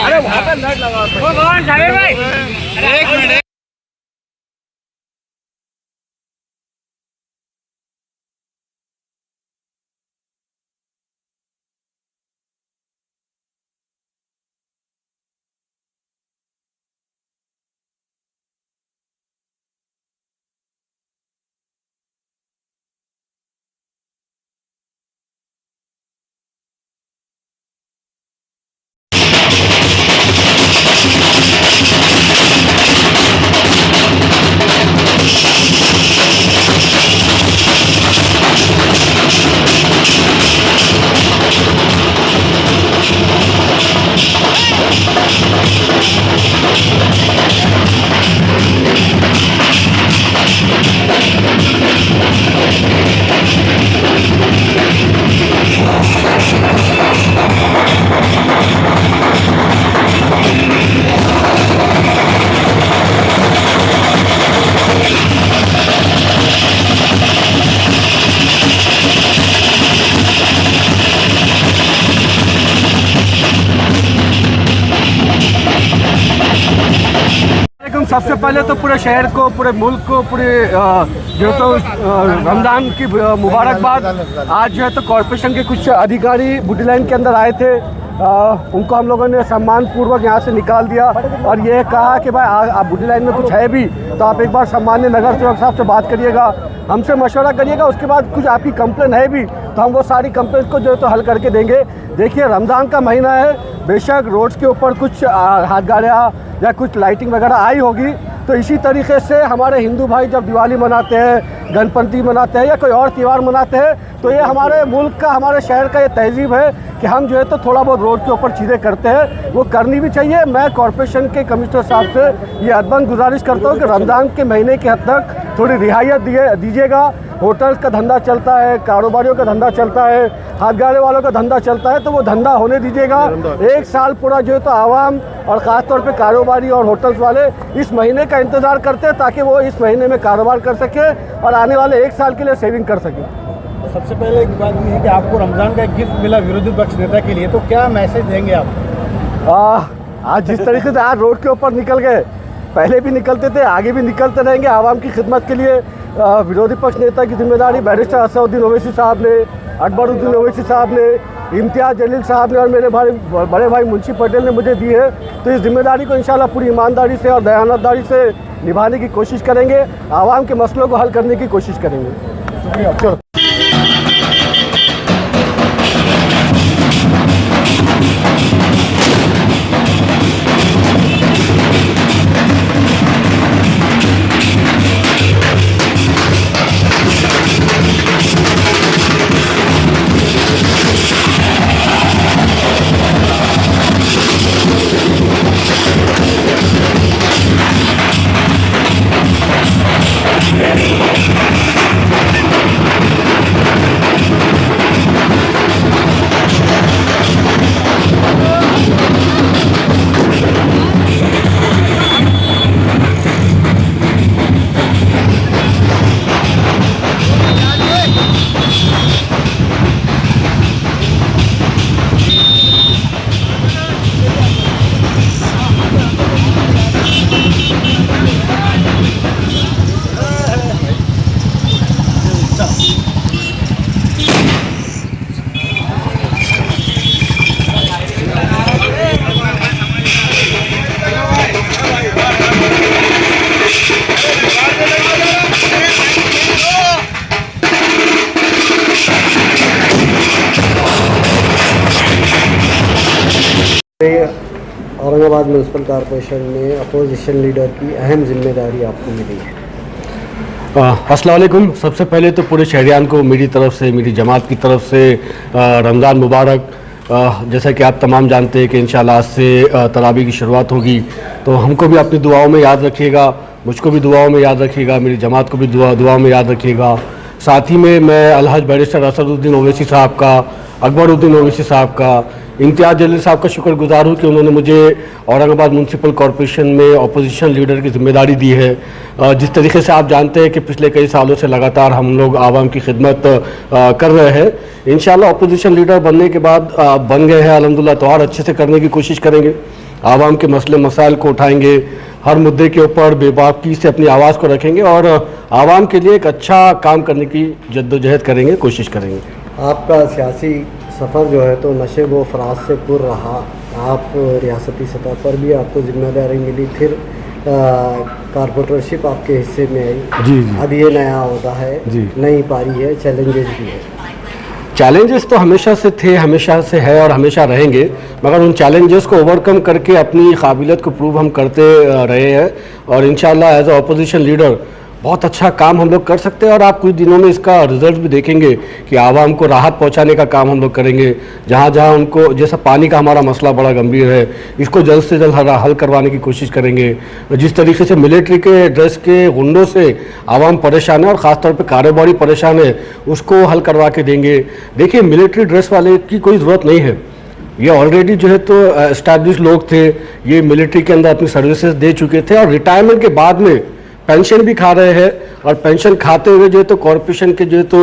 अरे वहाँ पे लाइट लगा भाई, एक मिनट। सबसे पहले तो पूरे शहर को, पूरे मुल्क को, पूरे जो तो रमज़ान की मुबारकबाद। आज जो है तो कॉरपोरेशन के कुछ अधिकारी बुड्डी लाइन के अंदर आए थे, उनको हम लोगों ने सम्मान पूर्वक यहाँ से निकाल दिया और ये कहा कि भाई आप बुड्डी लाइन में कुछ है भी तो आप एक बार सम्मान्य नगर सेवक साहब से बात करिएगा, हमसे मशवरा करिएगा, उसके बाद कुछ आपकी कंप्लेन है भी तो हम वो सारी कंप्लेन को जो है तो हल करके देंगे। देखिए रमज़ान का महीना है, बेशक रोड्स के ऊपर कुछ हाथ गाड़ियाँ या कुछ लाइटिंग वगैरह आई होगी, तो इसी तरीके से हमारे हिंदू भाई जब दिवाली मनाते हैं, गणपति मनाते हैं या कोई और त्यौहार मनाते हैं, तो ये हमारे मुल्क का, हमारे शहर का ये तहजीब है कि हम जो है तो थोड़ा बहुत रोड के ऊपर चीज़ें करते हैं, वो करनी भी चाहिए। मैं कॉरपोरेशन के कमिश्नर साहब से ये अदबन गुजारिश करता हूँ कि रमज़ान के महीने के हद तक थोड़ी रियायत दीजिएगा। होटल्स का धंधा चलता है, कारोबारियों का धंधा चलता है, हाथ गाड़े वालों का धंधा चलता है, तो वो धंधा होने दीजिएगा। एक साल पूरा जो है तो आवाम और ख़ास तौर पे कारोबारी और होटल्स वाले इस महीने का इंतज़ार करते हैं ताकि वो इस महीने में कारोबार कर सके और आने वाले एक साल के लिए सेविंग कर सके। सबसे पहले एक बात ये है कि आपको रमज़ान का एक गिफ्ट मिला विरोधी पक्ष नेता के लिए, तो क्या मैसेज देंगे आप? आज जिस तरीके से आज रोड के ऊपर निकल गए, पहले भी निकलते थे, आगे भी निकलते रहेंगे आवाम की खिदमत के लिए। विरोधी पक्ष नेता की जिम्मेदारी बैरिस्टर असदुद्दीन ओवैसी साहब ने, अकबरुद्दीन ओवैसी साहब ने, इम्तियाज़ जलील साहब ने और मेरे बड़े भाई मुंशी पटेल ने मुझे दी है, तो इस जिम्मेदारी को इंशाल्लाह पूरी ईमानदारी से और दयानतदारी से निभाने की कोशिश करेंगे, आवाम के मसलों को हल करने की कोशिश करेंगे। शुक्रिया। औरंगाबाद म्यूनसिपल कॉरपोरेशन में अपोजिशन लीडर की अहम जिम्मेदारी आपको मिली है। अस्सलाम वालेकुम। सबसे पहले तो पूरे शहरियान को मेरी तरफ से, मेरी जमात की तरफ से रमज़ान मुबारक। जैसा कि आप तमाम जानते हैं कि इंशाल्लाह आज से तरावी की शुरुआत होगी, तो हमको भी अपनी दुआओं में याद रखिएगा, मुझको भी दुआओं में याद रखिएगा, मेरी जमात को भी दुआओं में याद रखिएगा। साथ ही में मैं अलहज बैरिस्टर असदुद्दीन ओवैसी साहब का, अकबरुद्दीन ओवैसी साहब का, इम्तियाज़ जलील साहब का शुक्रगुजार हूँ कि उन्होंने मुझे औरंगाबाद म्यूनसिपल कॉरपोरेशन में अपोजिशन लीडर की जिम्मेदारी दी है। जिस तरीके से आप जानते हैं कि पिछले कई सालों से लगातार हम लोग आवाम की खिदमत कर रहे हैं। इंशाल्लाह अपोजिशन लीडर बनने के बाद बन गए हैं अल्हम्दुलिल्लाह, तो और अच्छे से करने की कोशिश करेंगे। आवाम के मसले मसाइल को उठाएंगे, हर मुद्दे के ऊपर बेबाकी से अपनी आवाज़ को रखेंगे और आवाम के लिए एक अच्छा काम करने की जद्दोजहद करेंगे, कोशिश करेंगे। आपका सियासी सफ़र जो है तो नशे व फराज से पुर रहा। आप रियासती सतह पर भी आपको जिम्मेदारी मिली, फिर कारपोरेटरशिप आपके हिस्से में आई। जी जी। अब ये नया होता है, जी। नई पारी है, चैलेंजेस भी है। चैलेंजेस तो हमेशा से थे, हमेशा से है और हमेशा रहेंगे, मगर उन चैलेंजेस को ओवरकम करके अपनी काबिलियत को प्रूव हम करते रहे हैं और इंशाल्लाह एज अ अपोजिशन लीडर बहुत अच्छा काम हम लोग कर सकते हैं। और आप कुछ दिनों में इसका रिजल्ट भी देखेंगे कि आवाम को राहत पहुंचाने का काम हम लोग करेंगे। जहां जहां उनको, जैसा पानी का हमारा मसला बड़ा गंभीर है, इसको जल्द से जल्द हल करवाने की कोशिश करेंगे। जिस तरीके से मिलिट्री के ड्रेस के गुंडों से आवाम परेशान है और ख़ासतौर पर कारोबारी परेशान है, उसको हल करवा के देंगे। देखिए, मिलिट्री ड्रेस वाले की कोई ज़रूरत नहीं है, ये ऑलरेडी जो है तो एस्टैब्लिश लोग थे, ये मिलिट्री के अंदर अपनी सर्विसेज दे चुके थे और रिटायरमेंट के बाद में पेंशन भी खा रहे हैं और पेंशन खाते हुए जो है तो कॉरपोरेशन के जो है तो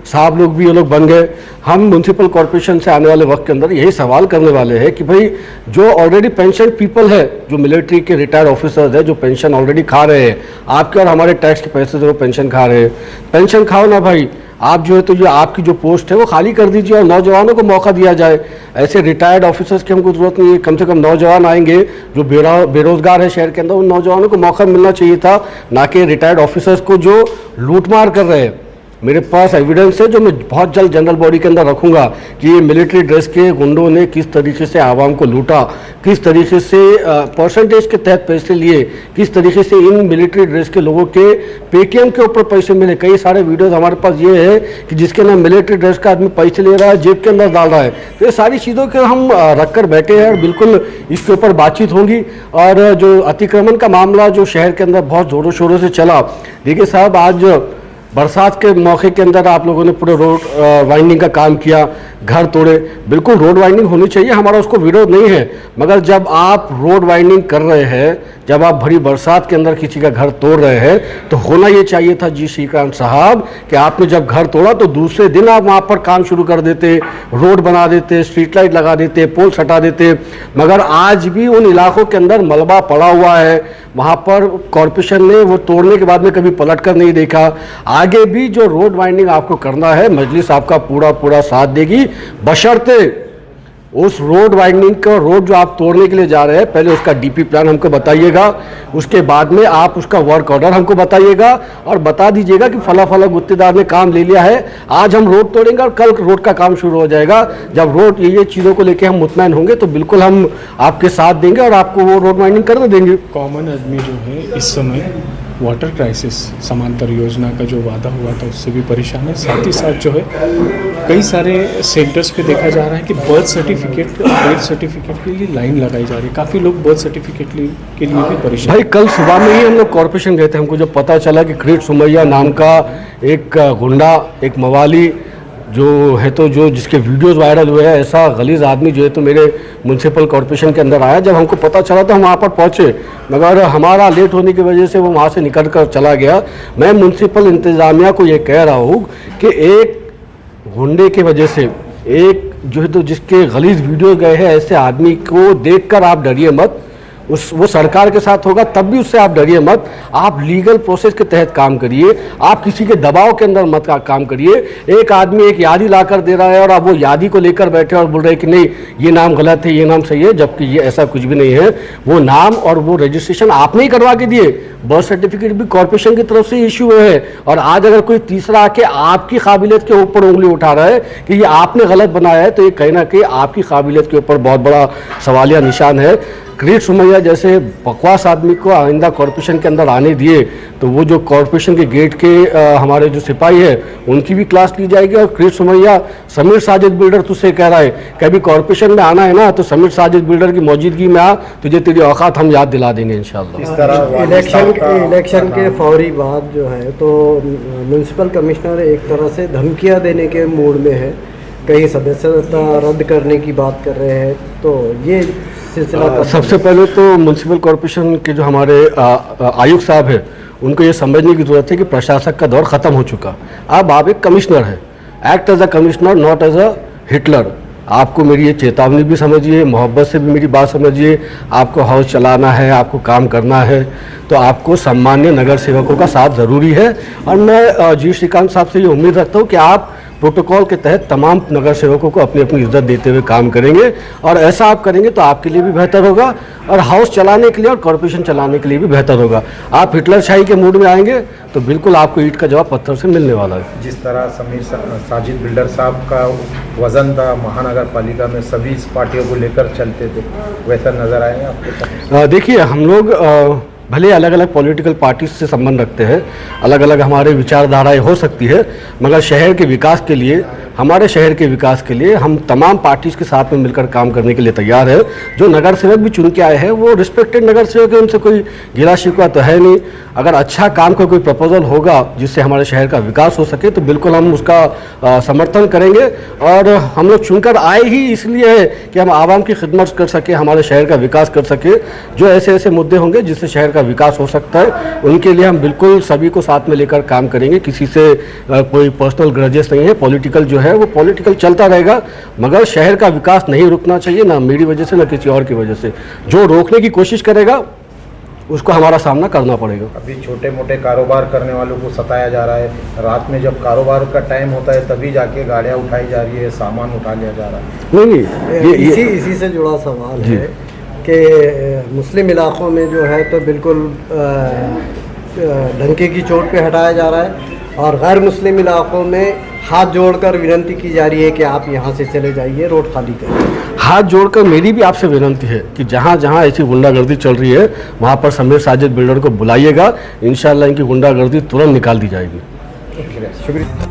साहब लोग भी ये लोग बन गए। हम म्यूनसिपल कॉरपोरेशन से आने वाले वक्त के अंदर यही सवाल करने वाले हैं कि भाई जो ऑलरेडी पेंशन पीपल है, जो मिलिट्री के रिटायर्ड ऑफिसर्स है, जो पेंशन ऑलरेडी खा रहे हैं, आपके और हमारे टैक्स के पैसे से वो पेंशन खा रहे हैं, पेंशन खाओ ना भाई। आप जो है तो ये आपकी जो पोस्ट है वो खाली कर दीजिए और नौजवानों को मौका दिया जाए। ऐसे रिटायर्ड ऑफिसर्स की हमको ज़रूरत नहीं है, कम से कम नौजवान आएंगे जो बेरोजगार है शहर के अंदर, उन नौजवानों को मौका मिलना चाहिए था, ना कि रिटायर्ड ऑफिसर्स को जो लूटमार कर रहे हैं। मेरे पास एविडेंस है जो मैं बहुत जल्द जनरल बॉडी के अंदर रखूंगा कि ये मिलिट्री ड्रेस के गुंडों ने किस तरीके से आवाम को लूटा, किस तरीके से परसेंटेज के तहत पैसे लिए, किस तरीके से इन मिलिट्री ड्रेस के लोगों के पेटीएम के ऊपर पैसे मिले। कई सारे वीडियोस हमारे पास ये है कि जिसके नाम मिलिट्री ड्रेस का आदमी पैसे ले रहा है, जेब के अंदर डाल रहा है। तो ये सारी चीज़ों के हम रख कर बैठे हैं और बिल्कुल इसके ऊपर बातचीत होगी। और जो अतिक्रमण का मामला जो शहर के अंदर बहुत ज़ोरों शोरों से चला, देखिए साहब, आज बरसात के मौके के अंदर आप लोगों ने पूरे रोड वाइंडिंग का काम किया, घर तोड़े। बिल्कुल रोड वाइंडिंग होनी चाहिए, हमारा उसको विरोध नहीं है, मगर जब आप रोड वाइंडिंग कर रहे हैं, जब आप भरी बरसात के अंदर किसी का घर तोड़ रहे हैं, तो होना ये चाहिए था जी श्रीकांत साहब कि आपने जब घर तोड़ा तो दूसरे दिन आप वहाँ पर काम शुरू कर देते, रोड बना देते, स्ट्रीट लाइट लगा देते, पोल्स हटा देते। मगर आज भी उन इलाकों के अंदर मलबा पड़ा हुआ है, वहाँ पर कॉरपोरेशन ने वो तोड़ने के बाद में कभी पलट कर नहीं देखा। आगे भी जो रोड वाइंडिंग आपको करना है, मजलिस आपका पूरा साथ देगी, बशर्ते उस रोड वाइंडिंग का रोड जो आप तोड़ने के लिए जा रहे हैं, पहले उसका डीपी प्लान हमको बताइएगा, उसके बाद में आप उसका वर्क ऑर्डर हमको बताइएगा और बता दीजिएगा कि फला गुत्तेदार ने काम ले लिया है, आज हम रोड तोड़ेंगे और कल रोड का काम शुरू हो जाएगा। जब रोड ये चीज़ों को लेकर हम मुतमैन होंगे तो बिल्कुल हम आपके साथ देंगे और आपको वो रोड वाइंडिंग करने देंगे। कॉमन आदमी जो है इस समय वाटर क्राइसिस समांतर योजना का जो वादा हुआ था उससे भी परेशान है। साथ ही साथ जो है कई सारे सेंटर्स पे देखा जा रहा है कि बर्थ सर्टिफिकेट के लिए लाइन लगाई जा रही है। काफ़ी लोग बर्थ सर्टिफिकेट के लिए भी परेशान। भाई कल सुबह में ही हम लोग कॉरपोरेशन गए थे, हमको जब पता चला कि क्रीट सुमैया नाम का एक गुंडा, एक मवाली जो है तो जो जिसके वीडियोस वायरल हुए हैं, ऐसा गलीज आदमी जो है तो मेरे म्यूनसिपल कॉरपोरेशन के अंदर आया। जब हमको पता चला तो हम वहाँ पर पहुँचे, मगर हमारा लेट होने की वजह से वो वहाँ से निकल कर चला गया। मैं म्यूनसिपल इंतज़ामिया को ये कह रहा हूँ कि एक गुंडे की वजह से, एक जो है तो जिसके गलीज वीडियो गए हैं, ऐसे आदमी को देखकर आप डरिए मत। वो सरकार के साथ होगा तब भी उससे आप डरिए मत। आप लीगल प्रोसेस के तहत काम करिए, आप किसी के दबाव के अंदर मत काम करिए। एक आदमी एक यादी ला कर दे रहा है और आप वो यादी को लेकर बैठे और बोल रहे हैं कि नहीं ये नाम गलत है, ये नाम सही है, जबकि ये ऐसा कुछ भी नहीं है। वो नाम और वो रजिस्ट्रेशन आपने ही करवा के दिए, बर्थ सर्टिफिकेट भी कॉरपोरेशन की तरफ से इशू है। और आज अगर कोई तीसरा आके आपकी काबिलियत के ऊपर उंगली उठा रहा है कि ये आपने गलत बनाया है, तो ये कहीं ना कहीं आपकी काबिलियत के ऊपर बहुत बड़ा सवालिया निशान है। क्रीट सुमैया जैसे बकवास आदमी को आइंदा कॉरपोरेशन के अंदर आने दिए तो वो जो कॉरपोरेशन के गेट के हमारे जो सिपाही है उनकी भी क्लास ली जाएगी। और क्रीट सुमैया समीर साजिद बिल्डर तुझसे कह रहा है कि अभी कॉरपोरेशन में आना है ना, तो समीर साजिद बिल्डर की मौजूदगी में आ, तुझे तेरी औकात हम याद दिला देंगे इंशाल्लाह। इस तरह इलेक्शन के फौरी बाद जो है तो म्यूनसिपल कमिश्नर एक तरह से धमकियां देने के मूड में है कहीं सदस्यता रद्द करने की बात कर रहे हैं, तो ये सिलसिला सबसे पहले तो म्यूनसिपल कॉरपोरेशन के जो हमारे आयुक्त साहब हैं, उनको ये समझने की ज़रूरत है कि प्रशासक का दौर ख़त्म हो चुका। अब आप एक कमिश्नर हैं, act as a commissioner, not as a Hitler. आपको मेरी ये चेतावनी भी समझिए, मोहब्बत से भी मेरी बात समझिए। आपको हाउस चलाना है, आपको काम करना है, तो आपको सम्मान्य नगर सेवकों का साथ ज़रूरी है। और मैं जी श्रीकांत साहब से ये उम्मीद रखता हूँ कि आप प्रोटोकॉल के तहत तमाम नगर सेवकों को अपनी अपनी इज्जत देते हुए काम करेंगे, और ऐसा आप करेंगे तो आपके लिए भी बेहतर होगा और हाउस चलाने के लिए और कॉरपोरेशन चलाने के लिए भी बेहतर होगा। आप हिटलर शाही के मूड में आएंगे तो बिल्कुल आपको ईंट का जवाब पत्थर से मिलने वाला है। जिस तरह साजिद बिल्डर साहब का वजन था महानगर पालिका में, सभी इस पार्टियों को लेकर चलते थे, वैसा नज़र आएगा आपको? देखिए, हम लोग भले अलग अलग पॉलिटिकल पार्टी से संबंध रखते हैं, अलग अलग हमारे विचारधाराएं हो सकती है, मगर शहर के विकास के लिए, हमारे शहर के विकास के लिए हम तमाम पार्टीज़ के साथ में मिलकर काम करने के लिए तैयार है। जो नगर सेवक भी चुन के आए हैं वो रिस्पेक्टेड नगर सेवक है, उनसे कोई गिला शिकवा तो है नहीं। अगर अच्छा काम का कोई प्रपोजल होगा जिससे हमारे शहर का विकास हो सके तो बिल्कुल हम उसका समर्थन करेंगे। और हम लोग चुनकर आए ही इसलिए है कि हम आवाम की खिदमत कर सके, हमारे शहर का विकास कर सके। जो ऐसे ऐसे मुद्दे होंगे जिससे शहर का विकास हो सकता है, उनके लिए हम बिल्कुल सभी को साथ में लेकर काम करेंगे। किसी से कोई पर्सनल ग्रजेस नहीं है। पॉलिटिकल जो है वो पॉलिटिकल चलता रहेगा, मगर शहर का विकास नहीं रुकना चाहिए, ना मेरी वजह से ना किसी और की वजह से। जो रोकने की कोशिश करेगा उसको हमारा सामना करना पड़ेगा। अभी छोटे मोटे कारोबार करने वालों को सताया जा रहा है, रात में जब कारोबार का टाइम होता है तभी जाके गाड़ियाँ उठाई जा रही है, सामान उठा लिया जा रहा है। नहीं, इसी से जुड़ा सवाल है कि मुस्लिम इलाकों में जो है तो बिल्कुल डंके की चोट पे हटाया जा रहा है, और गैर मुस्लिम इलाकों में हाथ जोड़कर विनती की जा रही है कि आप यहाँ से चले जाइए, रोड खाली करें। हाथ जोड़कर मेरी भी आपसे विनती है कि जहाँ जहाँ ऐसी गुंडागर्दी चल रही है वहाँ पर समीर साजिद बिल्डर को बुलाइएगा। इंशाल्लाह इनकी गुंडागर्दी तुरंत निकाल दी जाएगी। शुक्रिया।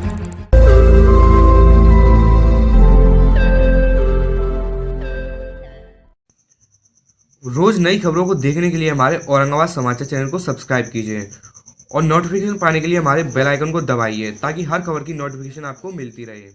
रोज नई खबरों को देखने के लिए हमारे औरंगाबाद समाचार चैनल को सब्सक्राइब कीजिए और नोटिफिकेशन पाने के लिए हमारे बेल आइकन को दबाइए ताकि हर खबर की नोटिफिकेशन आपको मिलती रहे।